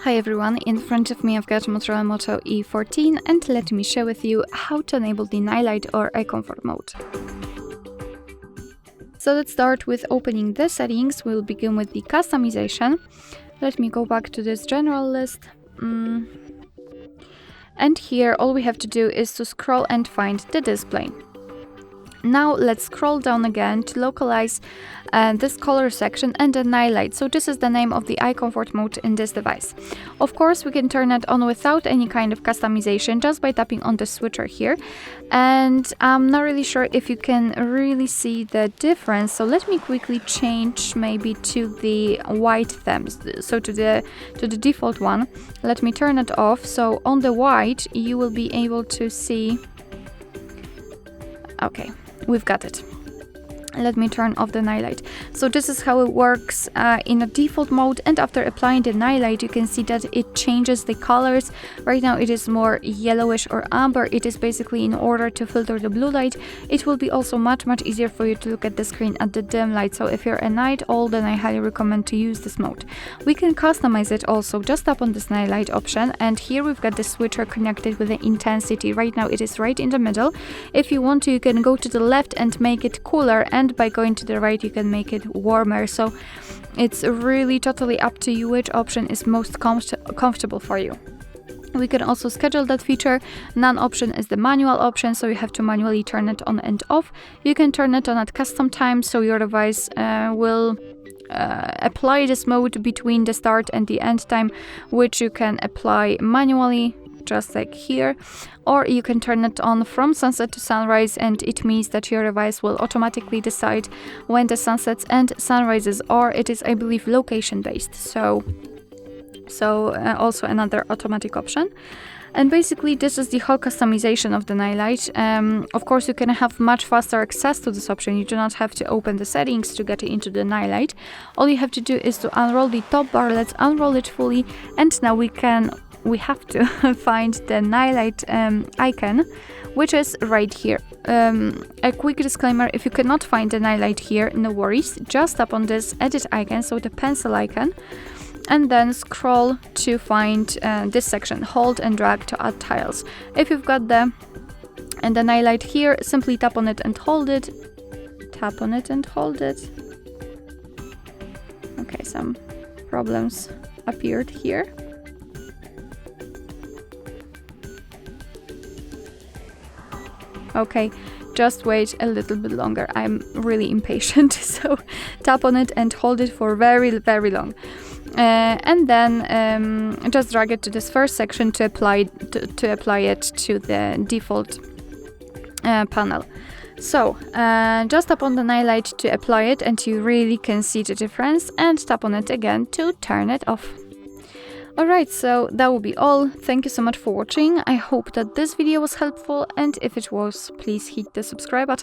Hi everyone, in front of me I've got MOTOROLA Moto E14 and let me share with you how to enable the night light or eye comfort mode. So let's start with opening the settings. We'll begin with the customization. Let me go back to this general list. And here all we have to do is to scroll and find the display. Now let's scroll down again to localize this color section and the night light. So this is the name of the eye comfort mode in this device. Of course, we can turn it on without any kind of customization just by tapping on the switcher here. And I'm not really sure if you can really see the difference. So let me quickly change maybe to the white themes. So to the default one. Let me turn it off. So on the white, you will be able to see. Okay. We've got it. Let me turn off the night light. So this is how it works in a default mode, and after applying the night light you can see that it changes the colors. Right now it is more yellowish or amber. It is basically in order to filter the blue light. It will be also much easier for you to look at the screen at the dim light. So if you're a night owl, then I highly recommend to use this mode. We can customize it also. Just tap on this night light option, and here we've got the switcher connected with the intensity. Right now it is right in the middle. If you want to, you can go to the left and make it cooler, and by going to the right you can make it warmer. So it's really totally up to you which option is most comfortable for you. We can also schedule that feature. None option is the manual option, so you have to manually turn it on and off. You can turn it on at custom time, so your device will apply this mode between the start and the end time, which you can apply manually, just like here, or you can turn it on from sunset to sunrise, and it means that your device will automatically decide when the sunsets and sunrises are. It is, I believe, location based, so also another automatic option. And basically this is the whole customization of the night light. Of course you can have much faster access to this option. You do not have to open the settings to get into the night light. All you have to do is to unroll the top bar. Let's unroll it fully, and now we have to find the night light icon, which is right here. A quick disclaimer: if you cannot find the night light here, no worries, just tap on this edit icon, so the pencil icon, and then scroll to find this section. Hold and drag to add tiles. If you've got the night light here, simply tap on it and hold it. Tap on it and hold it. Okay, some problems appeared here. Okay, just wait a little bit longer. I'm really impatient, so tap on it and hold it for very long. And then just drag it to this first section to apply it to the default panel. So just tap on the night light to apply it, and you really can see the difference, and tap on it again to turn it off. Alright, so that will be all. Thank you so much for watching. I hope that this video was helpful, and if it was, please hit the subscribe button.